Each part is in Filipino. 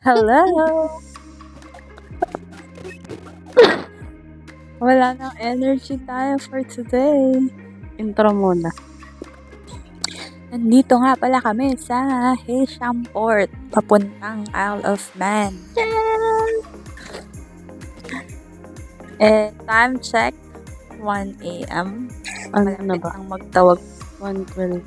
Hello! Wala nang energy tayo for today. Intro muna. Nandito nga pala kami sa Heysham Port, papuntang Isle of Man. Time check, 1 a.m. Malapit nang magtawag. 1:12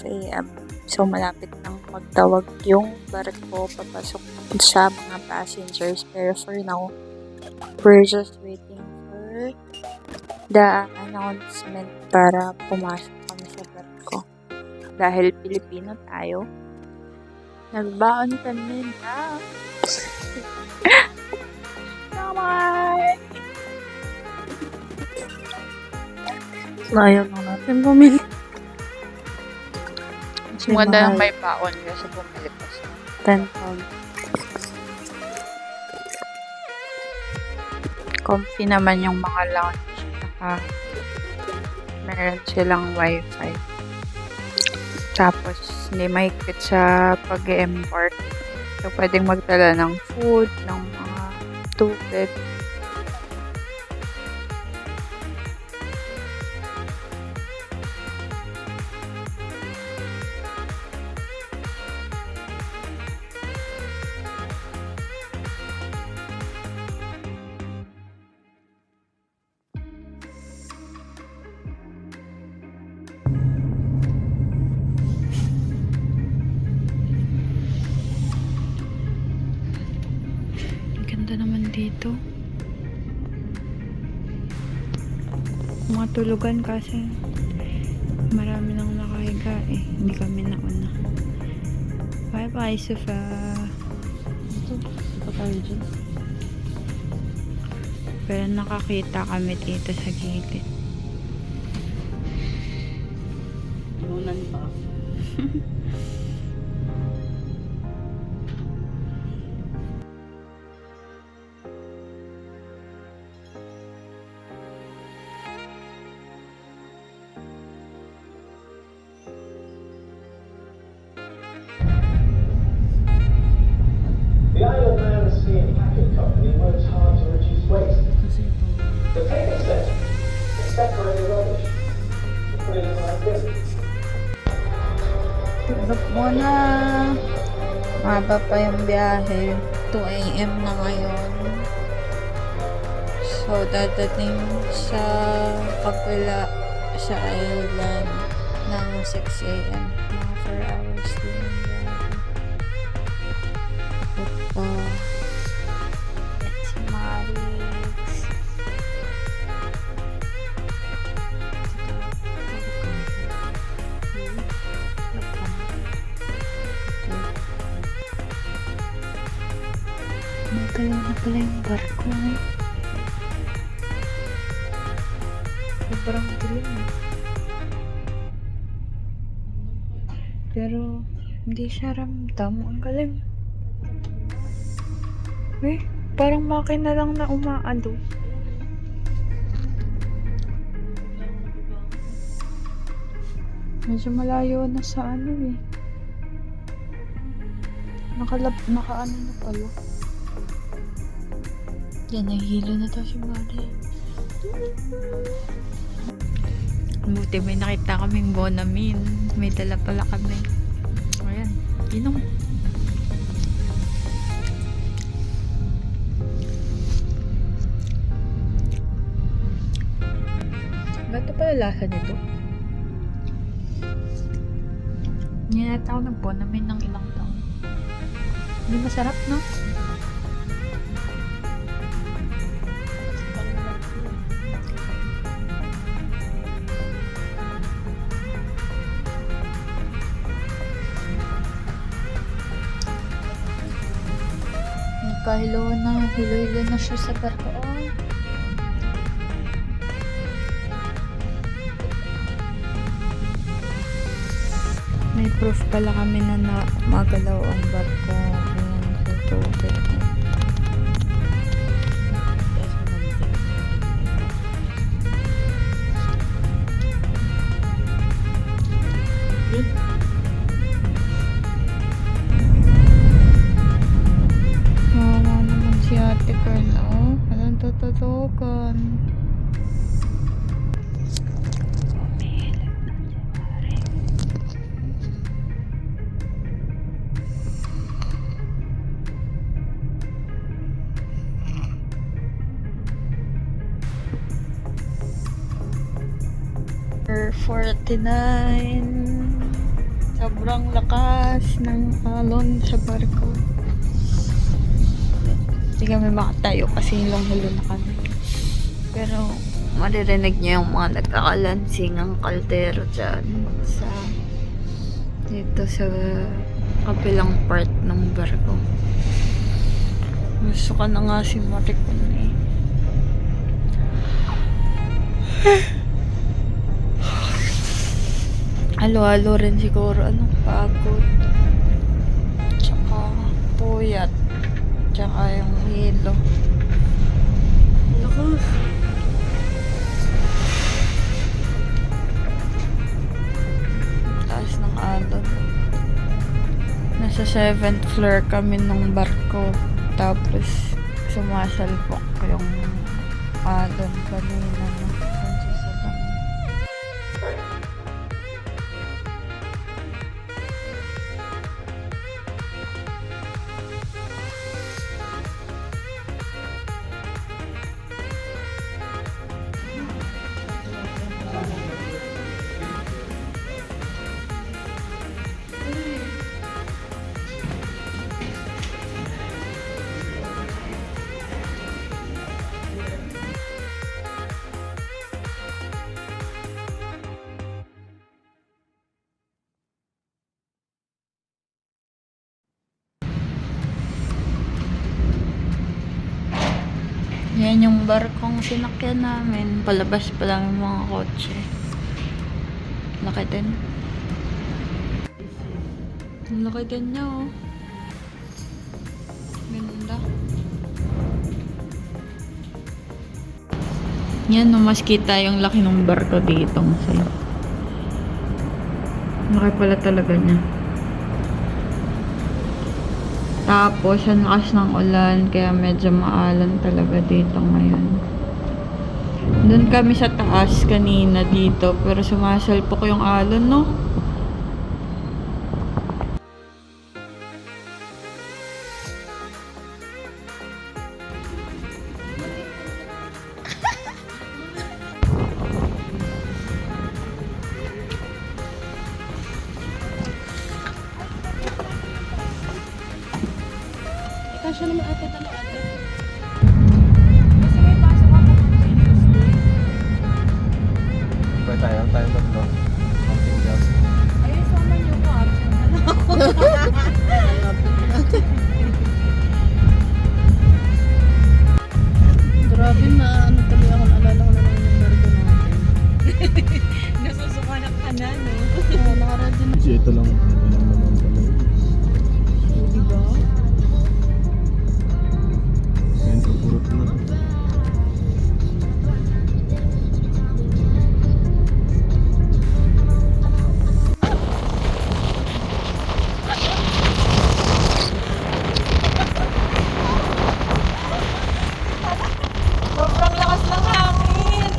a.m. So, malapit nang magtawag yung barko papasok sa mga passengers. Pero for now, we're just waiting for the announcement para pumasok kami sa barko. Dahil Pilipino tayo, nagbaon kami na naman! Ayaw lang natin bumili. Kasi Maganda mahal. may baon kasi bumili pa siya. 10 pounds. Comfy naman yung mga lounge. Saka meron silang wifi. Tapos hindi mahigpit sa pag-embark. So pwedeng magdala ng food, ng mga tubig. Ang ganda naman dito. Mga tulugan kasi marami nang nakahiga eh. Hindi kami nauna. Bye bye, Sofa. Ito tayo dyan. Pero nakakita kami dito sa gilid. Tunan pa. The Isle of Man Sea and Packet Company works hard to reduce waste. Kasi ito. The paper says they separate the rubbish and put it in the right bin. Sarap muna. Mahaba pa yung biyahe. 2 a.m. na ngayon. So, dadating sa Pagwala sa island ng 6 a.m. Mga 4 hours din yung biyahe. Ito. Yan si Marix. Magalaw na pala yung barko. Sobrang dilim. Pero, hindi siya ramdam. Ang galing. Eh, parang makina lang na umaado. Medyo malayo na sa ano eh. Naka-ano na pala. Yan, nahihilo na daw si Mari. Buti may nakita kaming Bonamin. May dala pala kami. Ayan, inom. Gato pala lasa nito. Hindi natin ako ng Bonamin ng ilang taon. Hindi masarap, no? Nagkahilo na, hilo-hilo na siya sa barko. Oh. May proof pala kami na magalaw ang barko. Ayan, sa tubig. 4:49. Sobrang lakas ng alon sa barko. Hindi kami makatayo kasi hilong-hilo na kami. Pero maririnig niyo yung mga nagkakalansing ang kaldero dyan sa dito sa kabilang part ng barko. Gusto ka na nga si Maricon eh. Halo-halo rin siguro. Anong pagod. Tsaka puyat. Tsaka yung hilo. Lakas. Taas ng alon. Nasa 7th floor kami ng barko. Tapos sumasalpok yung alon kanina. No? Yan yung barkong sinakyan namin. Palabas pa lang yung mga kotse. Laki din. Ang laki din niya oh. Ganda. Yan no, mas kita yung laki ng barko dito. Laki pala talaga niya. Tapos, ang lakas ng ulan, kaya medyo maalan talaga dito ngayon. Doon kami sa taas kanina dito, pero sumasalpok yung alon, no? Kasya naman ate talo ate. Kasi may pasok ako continuously. Pwede tayo tatlo. Counting gas. Ayun, sama niyo ko. Absent na lang ako. Grabe na ano tuloy ako naalala ko na lang yung barko natin. Nasusukanak ka na, no? Oo, nakaradyo na. Kasi ito lang naman pala. Diba? Ayun, pupurot na. Sobrang lakas ng hangin!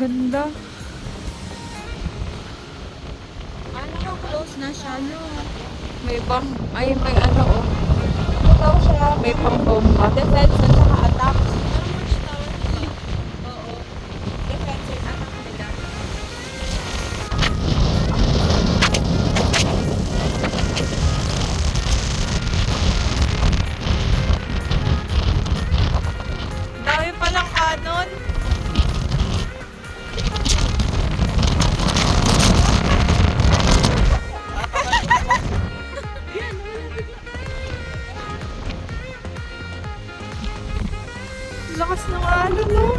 Ganda. Ano ka close na siya, no? May bang, ay may ano oh. Ano daw siya? May pang-bomba. Defense at saka attack. Oo. Defense and attack nila. Dami palang kanon. Lakas ng ano no?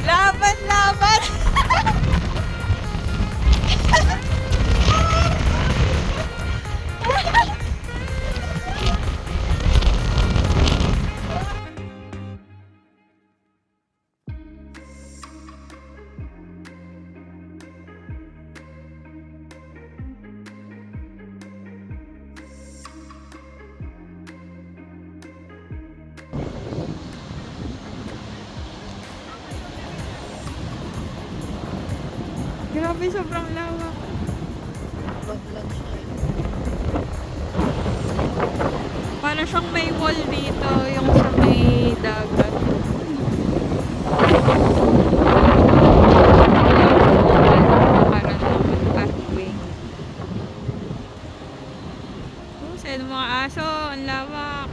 Laban, laban! Grabe, sobrang lawak. Para siyang may wall dito, yung sa may dagat. Parang naman pathway. Oh, sa mga aso, ang lawak.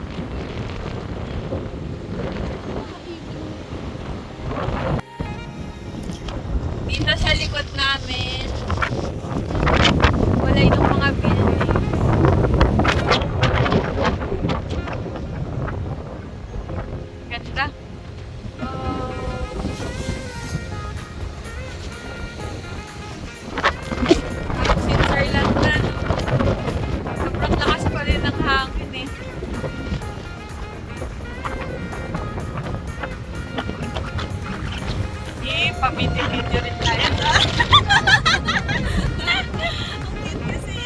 Dito sa likod namin, wala yung mga building. Ganda. Switzerland na. Sobrang lakas pa rin ng hangin eh. Pabidyo-video rin tayo. Ang cute kasi.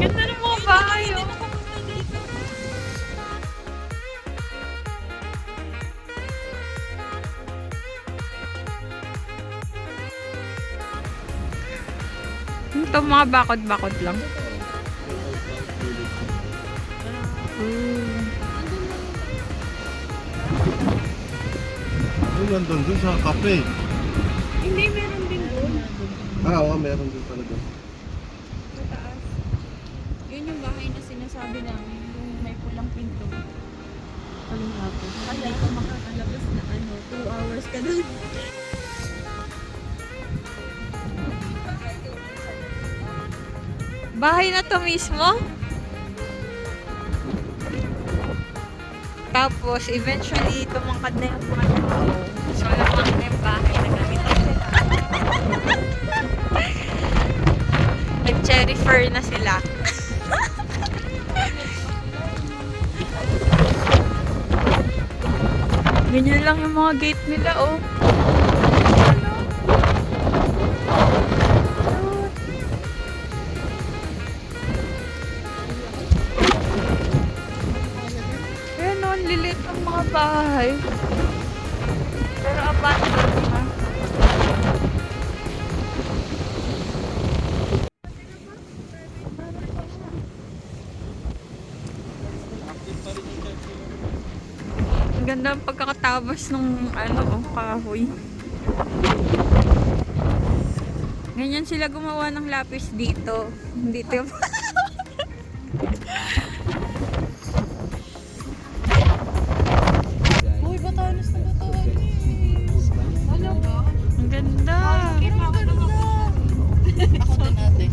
Ganda ng mga bahay oh. Ito mga bakod-bakod lang. Nandun dun sa cafe. Hindi, meron din doon. Oo, meron din talaga. Mataas. Yun yung bahay na sinasabi namin, yung may pulang pinto. Anong hapon? Kaya ka makakalabas na 2 hours ka doon. Bahay na to mismo? Tapos, eventually, tumangkad na yung mga tao. So, lamang na yung bahay na gamitin nila. Nag-cherry fur na sila. Ganyan lang yung mga gate nila, oh. Ayan, oh, ang lilit ng mga bahay. Pero abandoned na. Ang ganda ng pagkakatabas ng kahoy. Ganyan sila gumawa ng lapis dito. Dito yung Uy, Batanes na Batanes. Ano ba? ang ganda. Ako din ate.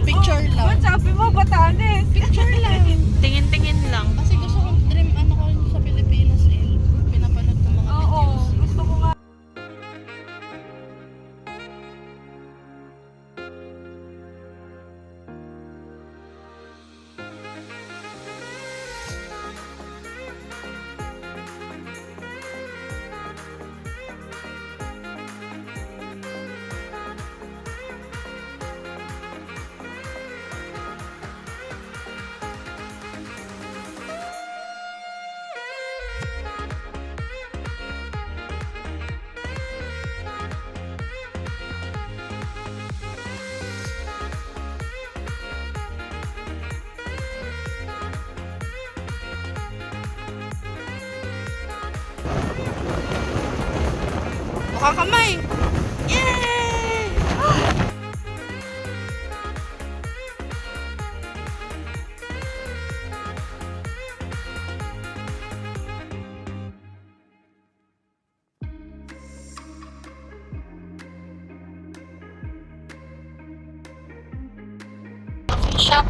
Picture lang. Sabi mo, Batanes. Picture lang. Tingin-tingin lang. Kasi gusto kong dream ko sa Pilipinas eh. Pinapanood ko mga videos. Gusto ko nga. Mukha kamay! Yay! Shop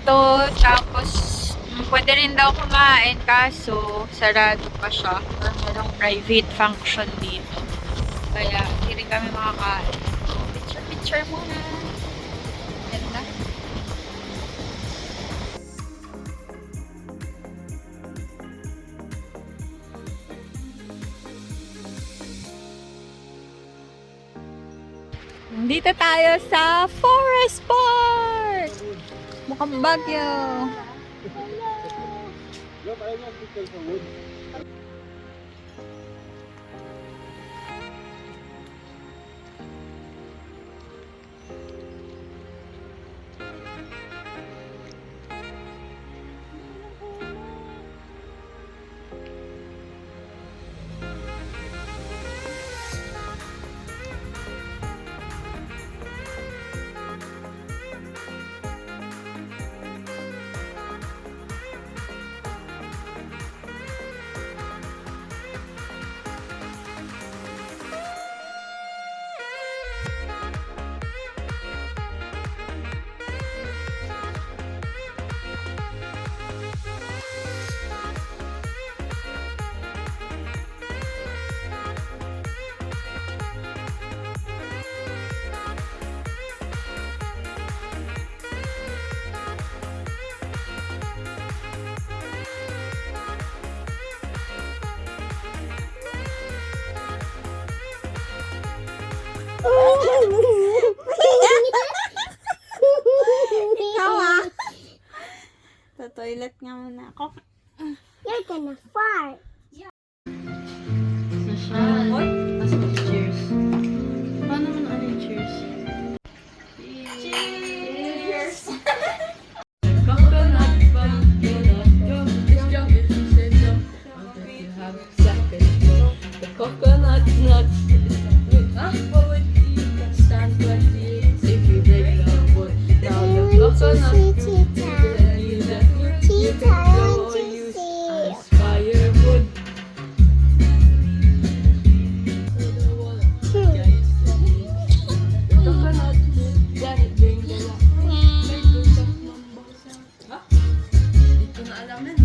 to, tapos pwede rin daw kumain kaso sarado pa siya or merong private function dito. Kaya hindi rin kami makakain. Picture muna. Ganda. Dito tayo sa Forest Park! Mukhang Baguio. Toilet nga muna ako. You're gonna fart. Cheers. Paano mo na yung cheers? Cheers! Coconut bun, this jump is the jump. You have second jump. The coconut nuts. What would you can stand 20 years if you break the wood? Now the coconut as firewood. Coconut, that it bring the luck. Make the stuff number ha? Di ko na alam yan.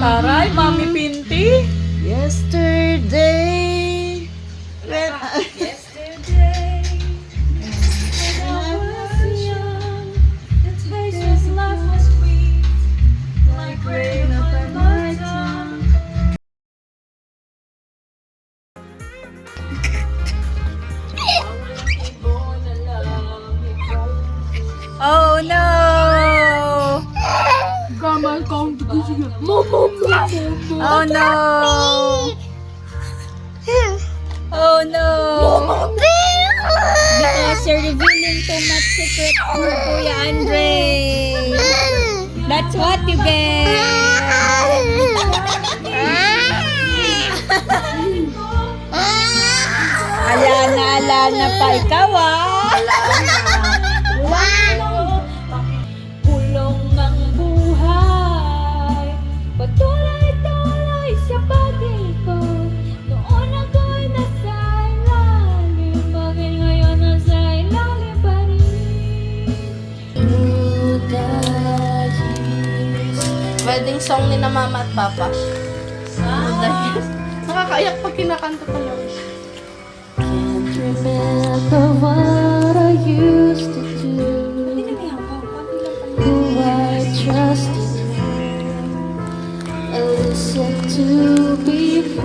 Taray, Mami Pinti. Yesterday. Yesterday, when I was young, the taste of life was sweet, like rain upon my tongue. Oh no! Oh no! Oh no! Because you're revealing too much secret for Kuya Andre. That's what you get. Ala na pa ikaw Pulong ng buhay, patuloy-tuloy sa pag-iko. Noon ako'y nasa ilalim, bakit ngayon nasa ilalim pa rin? Wedding song ni na mama at papa. Nakakaiyak pag kinakanta ko lang. Can't remember what I used to do. Who I trusted. I listened to before.